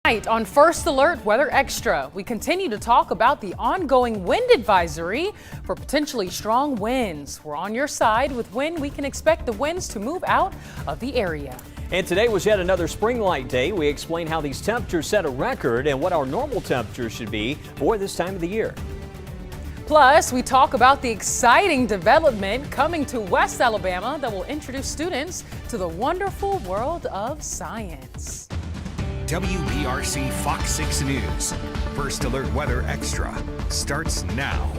Tonight on First Alert Weather Extra, we continue to talk about the ongoing wind advisory for potentially strong winds. We're on your side with when we can expect the winds to move out of the area. And today was yet another spring light day. We explain how these temperatures set a record and what our normal temperatures should be for this time of the year. Plus, we talk about the exciting development coming to West Alabama that will introduce students to the wonderful world of science. WBRC Fox 6 News. First Alert Weather Extra starts now.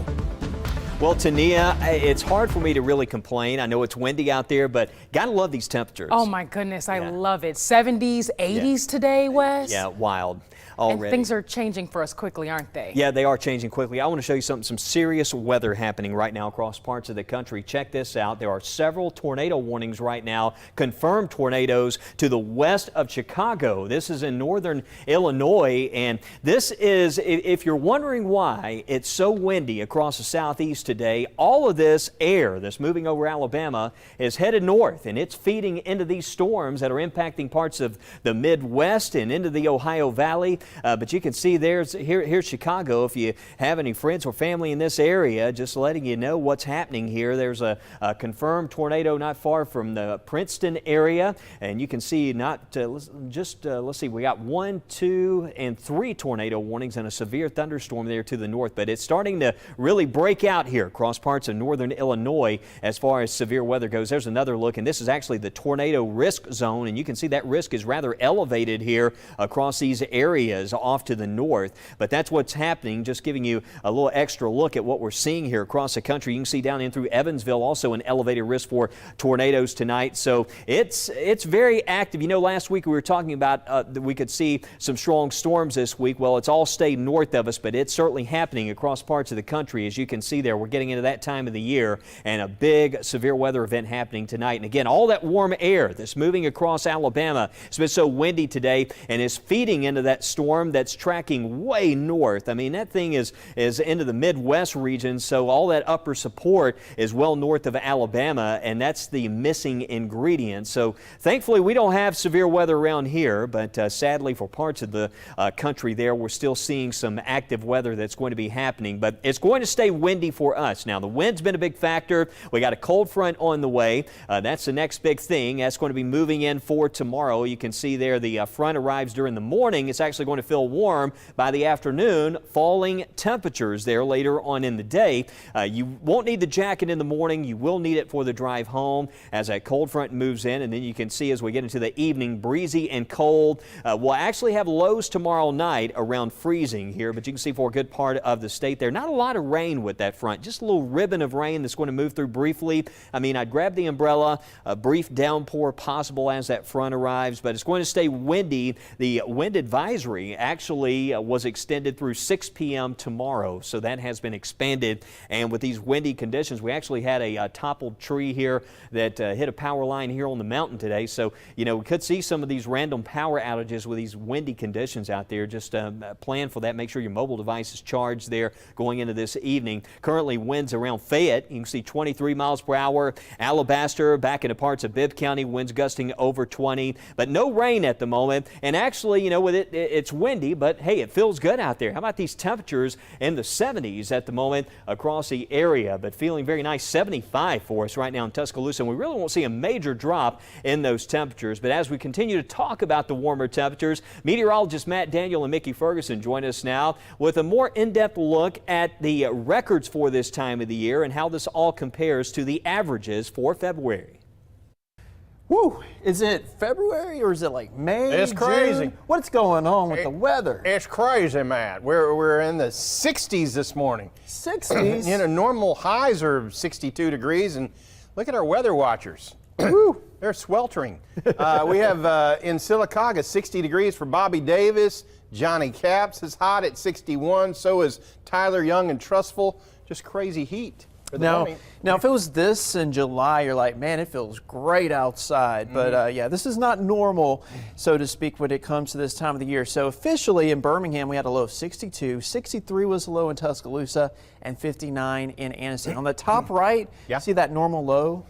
Well, Tania, it's hard for me to really complain. I know it's windy out there, but gotta love these temperatures. Oh my goodness, I love it. 70s, 80s today, Wes. Yeah, wild. Already. And things are changing for us quickly, aren't they? Yeah, they are changing quickly. I want to show you some serious weather happening right now across parts of the country. Check this out. There are several tornado warnings right now, confirmed tornadoes to the west of Chicago. This is in northern Illinois, and this is, if you're wondering why it's so windy across the southeast today, all of this air that's moving over Alabama is headed north, and it's feeding into these storms that are impacting parts of the Midwest and into the Ohio Valley. But you can see here's Chicago. If you have any friends or family in this area, just letting you know what's happening here. There's a confirmed tornado not far from the Princeton area, and you can see let's see, we got 1, 2, and 3 tornado warnings and a severe thunderstorm there to the north. But it's starting to really break out here across parts of northern Illinois as far as severe weather goes. There's another look, and this is actually the tornado risk zone, and you can see that risk is rather elevated here across these areas off to the north. But that's what's happening, just giving you a little extra look at what we're seeing here across the country. You can see down in through Evansville also an elevated risk for tornadoes tonight. So it's very active. You know, last week we were talking about that we could see some strong storms this week. Well, it's all stayed north of us, but it's certainly happening across parts of the country. As you can see there, we're getting into that time of the year and a big severe weather event happening tonight. And again, all that warm air that's moving across Alabama, it's been so windy today and is feeding into that storm that's tracking way north. I mean, that thing is into the Midwest region, so all that upper support is well north of Alabama, and that's the missing ingredient. So thankfully we don't have severe weather around here, but sadly for parts of the country there, we're still seeing some active weather that's going to be happening, but it's going to stay windy for us. Now, the wind's been a big factor. We got a cold front on the way. That's the next big thing. That's going to be moving in for tomorrow. You can see there the front arrives during the morning. It's actually going to feel warm by the afternoon, falling temperatures there later on in the day. You won't need the jacket in the morning. You will need it for the drive home as that cold front moves in, and then you can see as we get into the evening, breezy and cold. We'll actually have lows tomorrow night around freezing here, but you can see for a good part of the state there, not a lot of rain with that front, just a little ribbon of rain that's going to move through briefly. I mean, I'd grab the umbrella, a brief downpour possible as that front arrives, but it's going to stay windy. The wind advisory actually was extended through 6 p.m. tomorrow, so that has been expanded. And with these windy conditions, we actually had a toppled tree here that hit a power line here on the mountain today. So, you know, we could see some of these random power outages with these windy conditions out there. Just plan for that. Make sure your mobile device is charged there going into this evening. Currently, winds around Fayette, you can see 23 miles per hour. Alabaster, back into parts of Bibb County, winds gusting over 20, but no rain at the moment. And actually, you know, with it's windy, but hey, it feels good out there. How about these temperatures in the 70s at the moment across the area, but feeling very nice. 75 for us right now in Tuscaloosa, and we really won't see a major drop in those temperatures. But as we continue to talk about the warmer temperatures, meteorologists Matt Daniel and Mickey Ferguson join us now with a more in-depth look at the records for this time of the year and how this all compares to the averages for February. Woo! Is it February or is it like May? It's crazy. June? What's going on with the weather? It's crazy, Matt. We're in the 60s this morning. 60s? You know, normal highs are 62 degrees, and look at our weather watchers. Woo! They're sweltering. We have in Sylacauga 60 degrees for Bobby Davis. Johnny Caps is hot at 61. So is Tyler Young and Trustful. Just crazy heat. for the Now, morning. now, if it was this in July, you're like, man, it feels great outside. But yeah, this is not normal, so to speak, when it comes to this time of the year. So officially in Birmingham, we had a low of 62, 63 was the low in Tuscaloosa, and 59 in Anniston. On the top right, Yeah. see that normal low?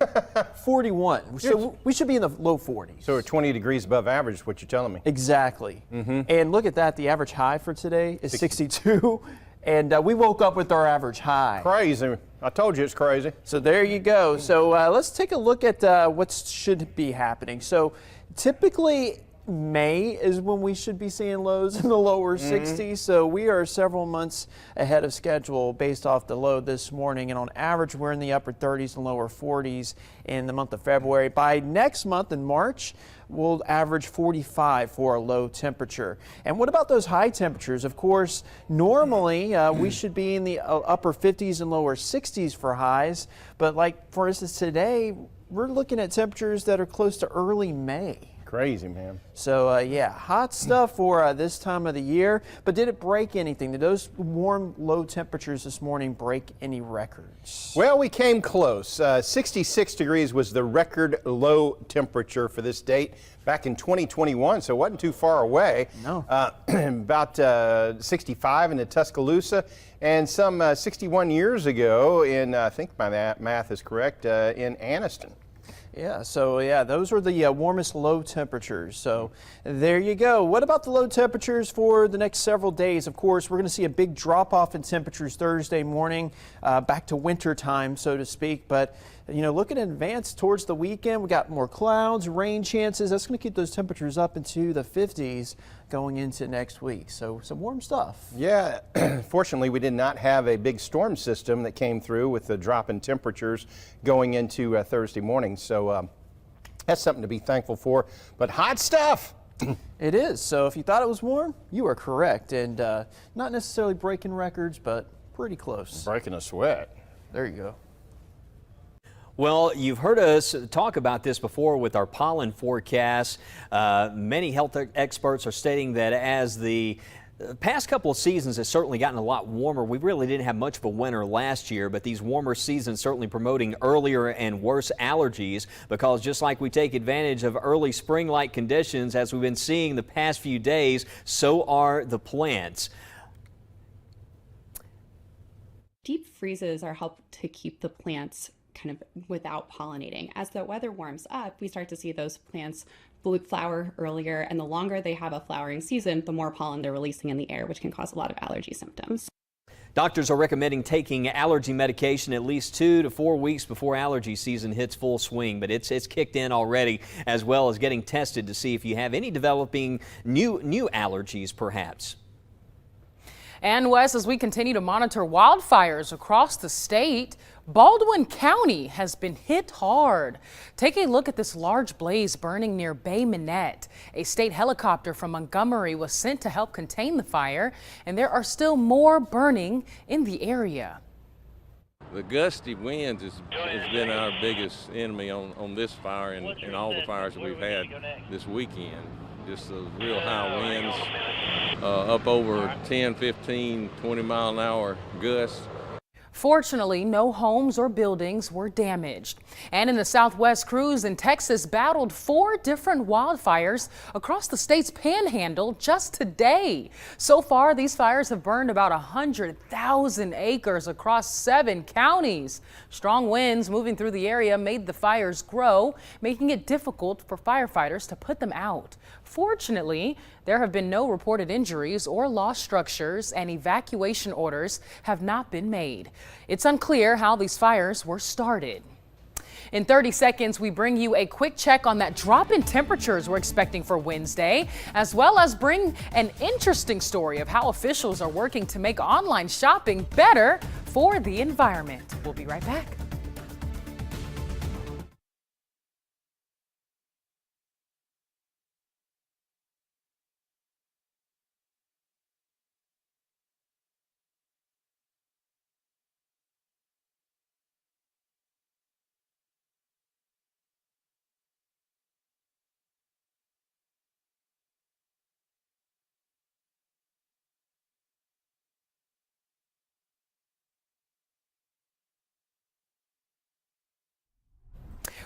41. So we should be in the low 40s. So we're 20 degrees above average is what you're telling me. Exactly. And look at that, the average high for today is 62. And we woke up with our average high. Crazy. I told you it's crazy. So there you go. So let's take a look at what should be happening. So typically May is when we should be seeing lows in the lower 60s. So we are several months ahead of schedule based off the low this morning. And on average, we're in the upper 30s and lower 40s in the month of February. By next month in March, we'll average 45 for a low temperature. And what about those high temperatures? Of course, normally we should be in the upper 50s and lower 60s for highs. But like, for instance, today, we're looking at temperatures that are close to early May. Crazy, man. So yeah, hot stuff for this time of the year. But did it break anything? Did those warm, low temperatures this morning break any records? Well, we came close. 66 degrees was the record low temperature for this date back in 2021, so it wasn't too far away. No. About 65 in the Tuscaloosa, and some 61 years ago in, I think my math is correct, in Anniston. Yeah, so yeah, those were the warmest low temperatures. So there you go. What about the low temperatures for the next several days? Of course, we're going to see a big drop off in temperatures Thursday morning, back to winter time, so to speak. But you know, looking in advance towards the weekend, we got more clouds, rain chances. That's going to keep those temperatures up into the 50s going into next week. So some warm stuff. Yeah, fortunately, we did not have a big storm system that came through with the drop in temperatures going into Thursday morning. So that's something to be thankful for. But hot stuff. It is. So if you thought it was warm, you are correct. And not necessarily breaking records, but pretty close. Breaking a sweat. There you go. Well, you've heard us talk about this before with our pollen forecasts. Many health experts are stating that as the past couple of seasons has certainly gotten a lot warmer. We really didn't have much of a winter last year, but these warmer seasons certainly promoting earlier and worse allergies, because just like we take advantage of early spring-like conditions as we've been seeing the past few days, so are the plants. Deep freezes are helped to keep the plants kind of without pollinating. As the weather warms up, we start to see those plants flower earlier, and the longer they have a flowering season, the more pollen they're releasing in the air, which can cause a lot of allergy symptoms. Doctors are recommending taking allergy medication at least 2 to 4 weeks before allergy season hits full swing, but it's kicked in already, as well as getting tested to see if you have any developing new allergies perhaps. And Wes, as we continue to monitor wildfires across the state, Baldwin County has been hit hard. Take a look at this large blaze burning near Bay Minette. A state helicopter from Montgomery was sent to help contain the fire, and there are still more burning in the area. The gusty winds has been our biggest enemy on this fire and all the fires that we've had this weekend. Just those real high winds, up over 10, 15, 20 mile an hour gusts. Fortunately, no homes or buildings were damaged. And in the Southwest, crews in Texas battled 4 different wildfires across the state's panhandle just today. So far, these fires have burned about 100,000 acres across 7 counties. Strong winds moving through the area made the fires grow, making it difficult for firefighters to put them out. Fortunately, there have been no reported injuries or lost structures, and evacuation orders have not been made. It's unclear how these fires were started. In 30 seconds, we bring you a quick check on that drop in temperatures we're expecting for Wednesday, as well as bring an interesting story of how officials are working to make online shopping better for the environment. We'll be right back.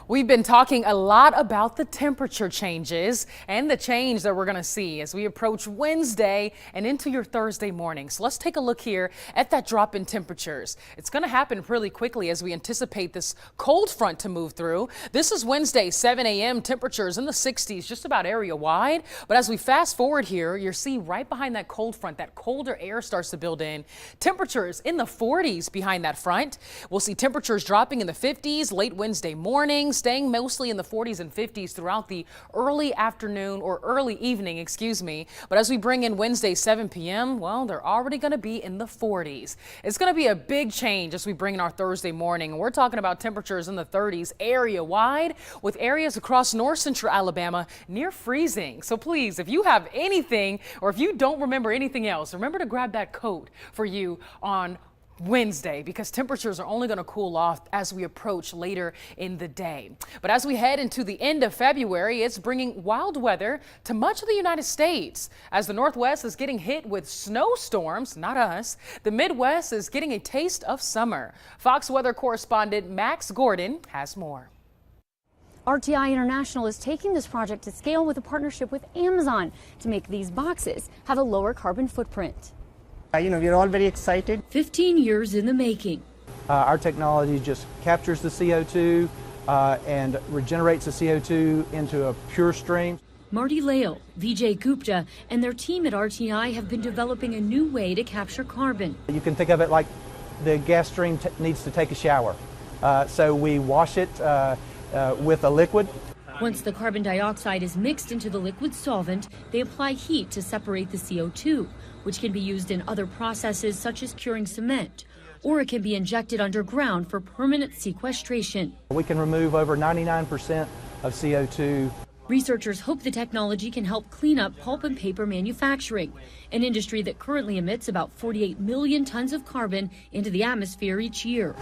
We've been talking a lot about the temperature changes and the change that we're going to see as we approach Wednesday and into your Thursday morning. So let's take a look here at that drop in temperatures. It's going to happen really quickly as we anticipate this cold front to move through. This is Wednesday, 7 a.m. temperatures in the 60s, just about area wide. But as we fast forward here, you'll see right behind that cold front, that colder air starts to build in. Temperatures in the 40s behind that front. We'll see temperatures dropping in the 50s late Wednesday morning, staying mostly in the 40s and 50s throughout the early afternoon or early evening, excuse me. But as we bring in Wednesday, 7 p.m., well, they're already going to be in the 40s. It's going to be a big change as we bring in our Thursday morning. And we're talking about temperatures in the 30s area wide, with areas across north central Alabama near freezing. So please, if you have anything or if you don't remember anything else, remember to grab that coat for you on Wednesday, because temperatures are only going to cool off as we approach later in the day. But as we head into the end of February, it's bringing wild weather to much of the United States. As the Northwest is getting hit with snowstorms, not us, the Midwest is getting a taste of summer. Fox weather correspondent Max Gordon has more. RTI International is taking this project to scale with a partnership with Amazon to make these boxes have a lower carbon footprint. We're all very excited. 15 years in the making. Our technology just captures the CO2 and regenerates the CO2 into a pure stream. Marty Lael, Vijay Gupta, and their team at RTI have been developing a new way to capture carbon. You can think of it like the gas stream needs to take a shower. So we wash it with a liquid. Once the carbon dioxide is mixed into the liquid solvent, they apply heat to separate the CO2, which can be used in other processes such as curing cement, or it can be injected underground for permanent sequestration. We can remove over 99% of CO2. Researchers hope the technology can help clean up pulp and paper manufacturing, an industry that currently emits about 48 million tons of carbon into the atmosphere each year.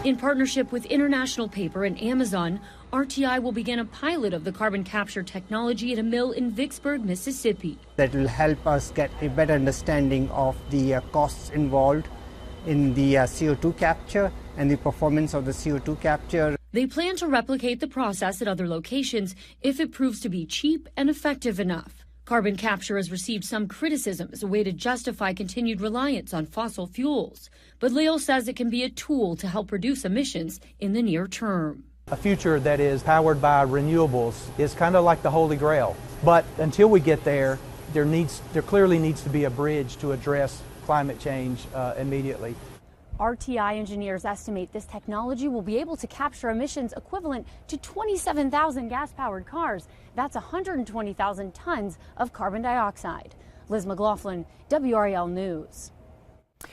In partnership with International Paper and Amazon, RTI will begin a pilot of the carbon capture technology at a mill in Vicksburg, Mississippi. That will help us get a better understanding of the costs involved in the CO2 capture and the performance of the CO2 capture. They plan to replicate the process at other locations if it proves to be cheap and effective enough. Carbon capture has received some criticism as a way to justify continued reliance on fossil fuels, but Leo says it can be a tool to help reduce emissions in the near term. A future that is powered by renewables is kind of like the Holy Grail. But until we get there, there clearly needs to be a bridge to address climate change immediately. RTI engineers estimate this technology will be able to capture emissions equivalent to 27,000 gas-powered cars. That's 120,000 tons of carbon dioxide. Liz McLaughlin, WRAL News.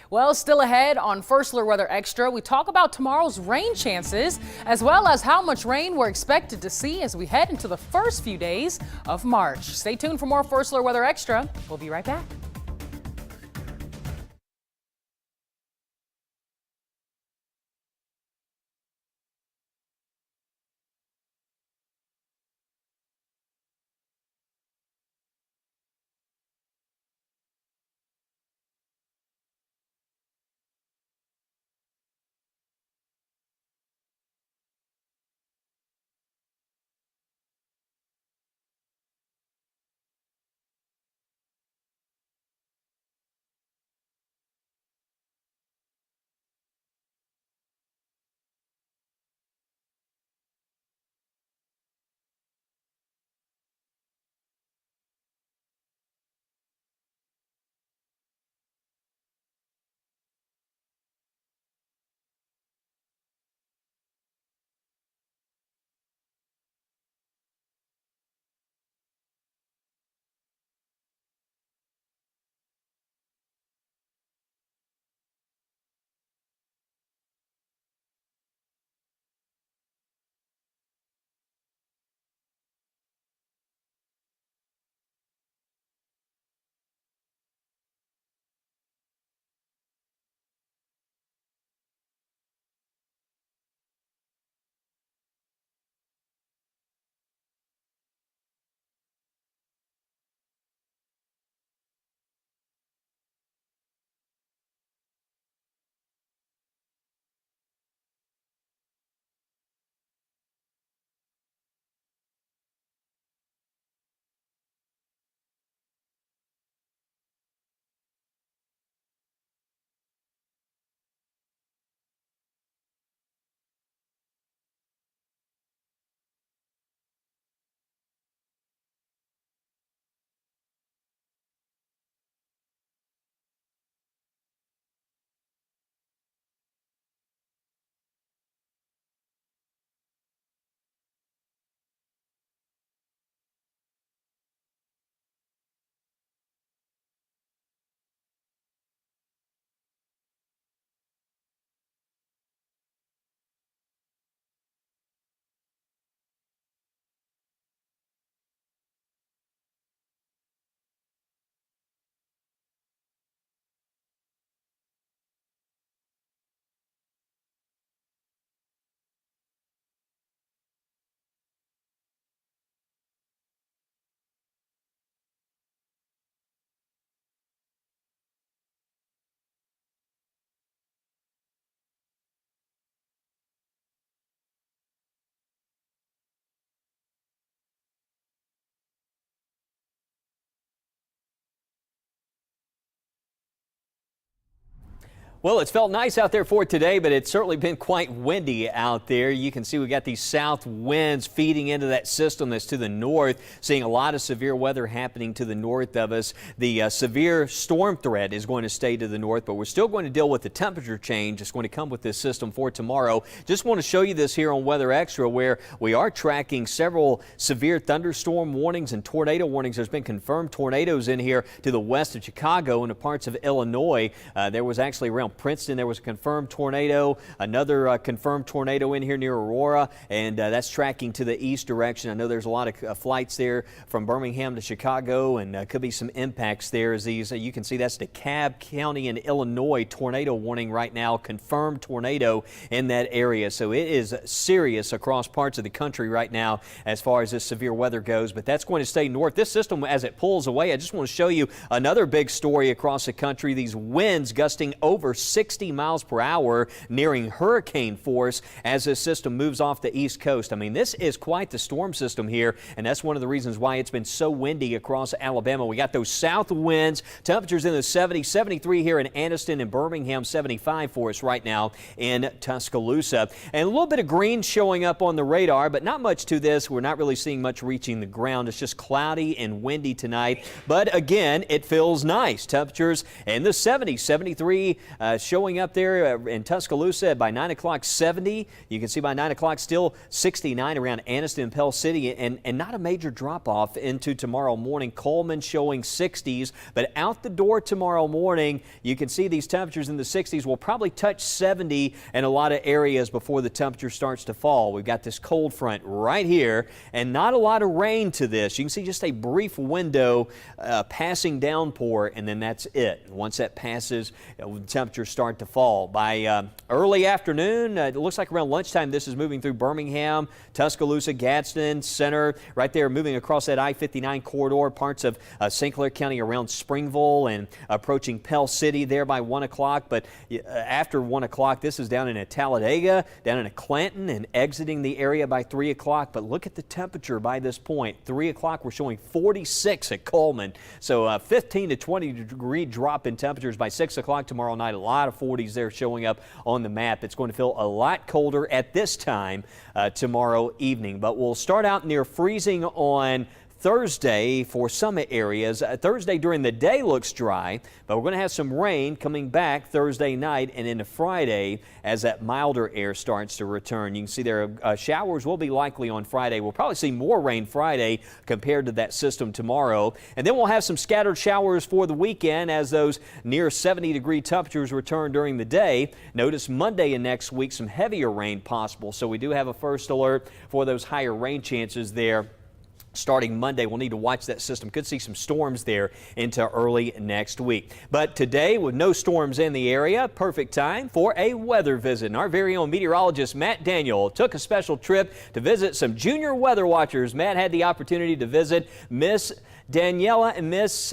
Well, still ahead on First Alert Weather Extra, we talk about tomorrow's rain chances, as well as how much rain we're expected to see as we head into the first few days of March. Stay tuned for more First Alert Weather Extra. We'll be right back. Well, it's felt nice out there for today, but it's certainly been quite windy out there. You can see we got these south winds feeding into that system that's to the north, seeing a lot of severe weather happening to the north of us. The severe storm threat is going to stay to the north, but we're still going to deal with the temperature change. It's going to come with this system for tomorrow. Just want to show you this here on Weather Extra, where we are tracking several severe thunderstorm warnings and tornado warnings. There's been confirmed tornadoes in here to the west of Chicago and the parts of Illinois. There was actually around Princeton, there was a confirmed tornado, another confirmed tornado in here near Aurora, and that's tracking to the east direction. I know there's a lot of flights there from Birmingham to Chicago, and could be some impacts there as these, you can see that's DeKalb County in Illinois tornado warning right now, confirmed tornado in that area. So it is serious across parts of the country right now as far as this severe weather goes, but that's going to stay north. This system, as it pulls away, I just want to show you another big story across the country. These winds gusting over 60 miles per hour, nearing hurricane force as this system moves off the east coast. I mean, this is quite the storm system here, and that's one of the reasons why it's been so windy across Alabama. We got those south winds, temperatures in the 70s, 73 here in Anniston and Birmingham, 75 for us right now in Tuscaloosa. And a little bit of green showing up on the radar, but not much to this. We're not really seeing much reaching the ground. It's just cloudy and windy tonight, but again, it feels nice. Temperatures in the 70s, 73 showing up there in Tuscaloosa by 9 o'clock, 70. You can see by 9 o'clock still 69 around Anniston and Pell City, and not a major drop-off into tomorrow morning. Coleman showing 60s, but out the door tomorrow morning, you can see these temperatures in the 60s will probably touch 70 in a lot of areas before the temperature starts to fall. We've got this cold front right here, and not a lot of rain to this. You can see just a brief window, passing downpour, and then that's it. Once that passes, the temperatures start to fall. By early afternoon, it looks like around lunchtime, this is moving through Birmingham, Tuscaloosa, Gadsden, Center, right there, moving across that I-59 corridor, parts of St. Clair County around Springville, and approaching Pell City there by 1 o'clock. But after 1 o'clock, this is down in Talladega, down in Clanton, and exiting the area by 3 o'clock. But look at the temperature by this point. 3 o'clock, we're showing 46 at Coleman. So 15 to 20 degree drop in temperatures by 6 o'clock tomorrow night. A lot of 40s there showing up on the map. It's going to feel a lot colder at this time tomorrow evening, but we'll start out near freezing on Thursday for some areas. Thursday during the day looks dry, but we're going to have some rain coming back Thursday night and into Friday as that milder air starts to return. You can see there showers will be likely on Friday. We'll probably see more rain Friday compared to that system tomorrow. And then we'll have some scattered showers for the weekend as those near 70-degree temperatures return during the day. Notice Monday and next week some heavier rain possible. So we do have a first alert for those higher rain chances there. Starting Monday, we'll need to watch that system. Could see some storms there into early next week. But today, with no storms in the area, perfect time for a weather visit. And our very own meteorologist, Matt Daniel, took a special trip to visit some junior weather watchers. Matt had the opportunity to visit Miss Daniela and Miss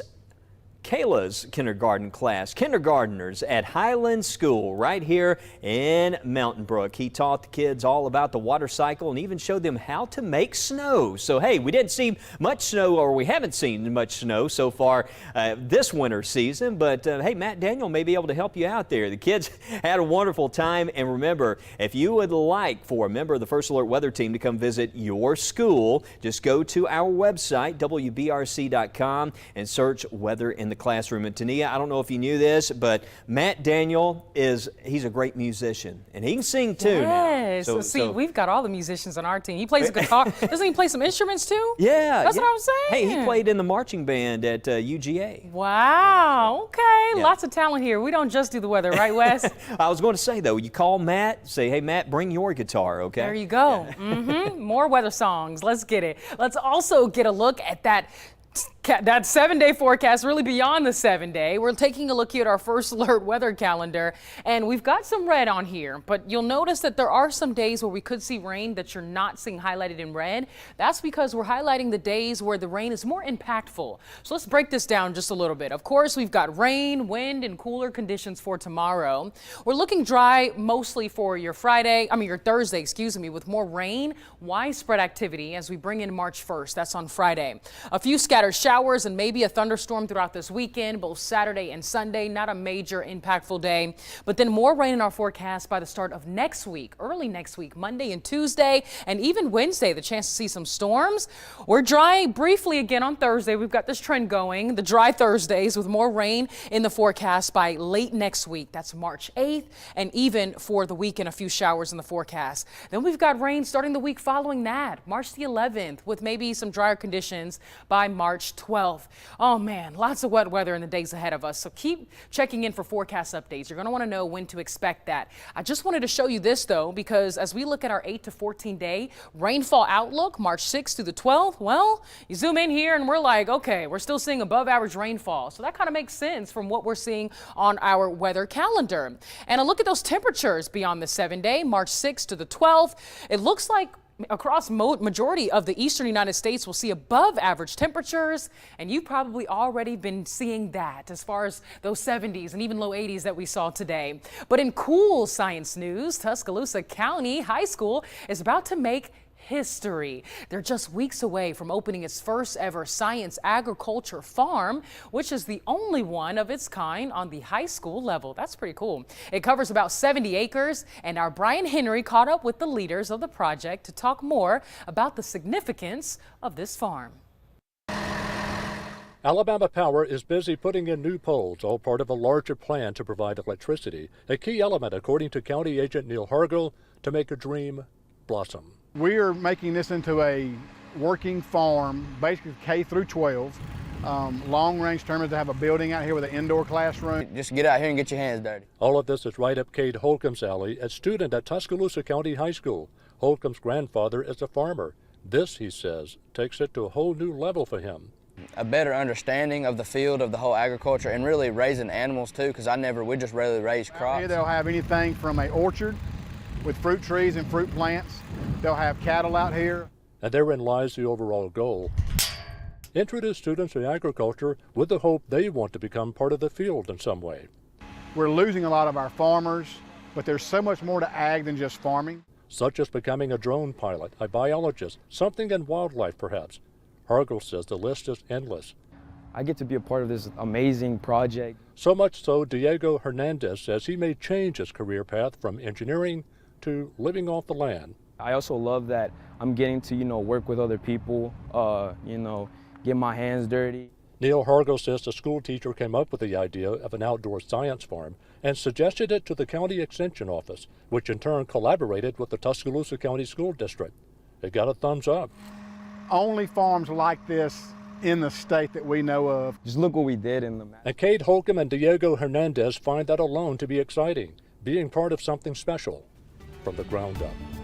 Kayla's kindergarten class, kindergartners at Highland School right here in Mountain Brook. He taught the kids all about the water cycle and even showed them how to make snow. So, hey, we didn't see much snow, or we haven't seen much snow so far this winter season, but hey, Matt Daniel may be able to help you out there. The kids had a wonderful time, and remember, if you would like for a member of the First Alert Weather Team to come visit your school, just go to our website, WBRC.com, and search Weather in the Classroom. And Tania, I don't know if you knew this, but Matt Daniel he's a great musician, and he can sing too. Yes. Now. So we've got all the musicians on our team. He plays a guitar. Doesn't he play some instruments too? Yeah. That's what I was saying. Hey, he played in the marching band at UGA. Wow. Okay. Yeah. Lots of talent here. We don't just do the weather, right, Wes? I was going to say, though, you call Matt, say, hey, Matt, bring your guitar, okay? There you go. Yeah. More weather songs. Let's get it. Let's also get a look at that 7-day forecast, really beyond the 7-day. We're taking a look here at our First Alert weather calendar, and we've got some red on here, but you'll notice that there are some days where we could see rain that you're not seeing highlighted in red. That's because we're highlighting the days where the rain is more impactful. So let's break this down just a little bit. Of course, we've got rain, wind, and cooler conditions for tomorrow. We're looking dry mostly for your Thursday, with more rain, widespread activity as we bring in March 1st. That's on Friday. A few scattered showers showers and maybe a thunderstorm throughout this weekend, both Saturday and Sunday. Not a major impactful day, but then more rain in our forecast by the start of next week, early next week, Monday and Tuesday, and even Wednesday, the chance to see some storms. We're dry briefly again on Thursday. We've got this trend going, the dry Thursdays with more rain in the forecast by late next week. That's March 8th, and even for the weekend, a few showers in the forecast. Then we've got rain starting the week following that, March the 11th, with maybe some drier conditions by March 12th. Oh man, lots of wet weather in the days ahead of us. So keep checking in for forecast updates. You're going to want to know when to expect that. I just wanted to show you this though, because as we look at our 8 to 14 day rainfall outlook, March 6th through the 12th, well, you zoom in here and we're like, okay, we're still seeing above average rainfall. So that kind of makes sense from what we're seeing on our weather calendar. And a look at those temperatures beyond the 7 day, March 6th to the 12th. It looks like across majority of the eastern United States, we'll see above average temperatures, and you've probably already been seeing that as far as those 70s and even low 80s that we saw today. But in cool science news, Tuscaloosa County High School is about to make history. They're just weeks away from opening its first ever science agriculture farm, which is the only one of its kind on the high school level. That's pretty cool. It covers about 70 acres, and our Brian Henry caught up with the leaders of the project to talk more about the significance of this farm. Alabama Power is busy putting in new poles, all part of a larger plan to provide electricity, a key element, according to County Agent Neil Hargill, to make a dream blossom. We are making this into a working farm, basically K through 12. Long-range term is to have a building out here with an indoor classroom. Just get out here and get your hands dirty. All of this is right up Cade Holcomb's alley, a student at Tuscaloosa County High School. Holcomb's grandfather is a farmer. This, he says, takes it to a whole new level for him. A better understanding of the field, of the whole agriculture, and really raising animals too, because we just really raise crops. Here they'll have anything from an orchard with fruit trees and fruit plants. They'll have cattle out here. And therein lies the overall goal. Introduce students to agriculture with the hope they want to become part of the field in some way. We're losing a lot of our farmers, but there's so much more to ag than just farming. Such as becoming a drone pilot, a biologist, something in wildlife perhaps. Hargill says the list is endless. I get to be a part of this amazing project. So much so, Diego Hernandez says he may change his career path from engineering to living off the land. I also love that I'm getting to, work with other people, get my hands dirty. Neil Hargill says the school teacher came up with the idea of an outdoor science farm and suggested it to the county extension office, which in turn collaborated with the Tuscaloosa County School District. It got a thumbs up. Only farms like this in the state that we know of. Just look what we did in the... And Cade Holcomb and Diego Hernandez find that alone to be exciting, being part of something special from the ground up.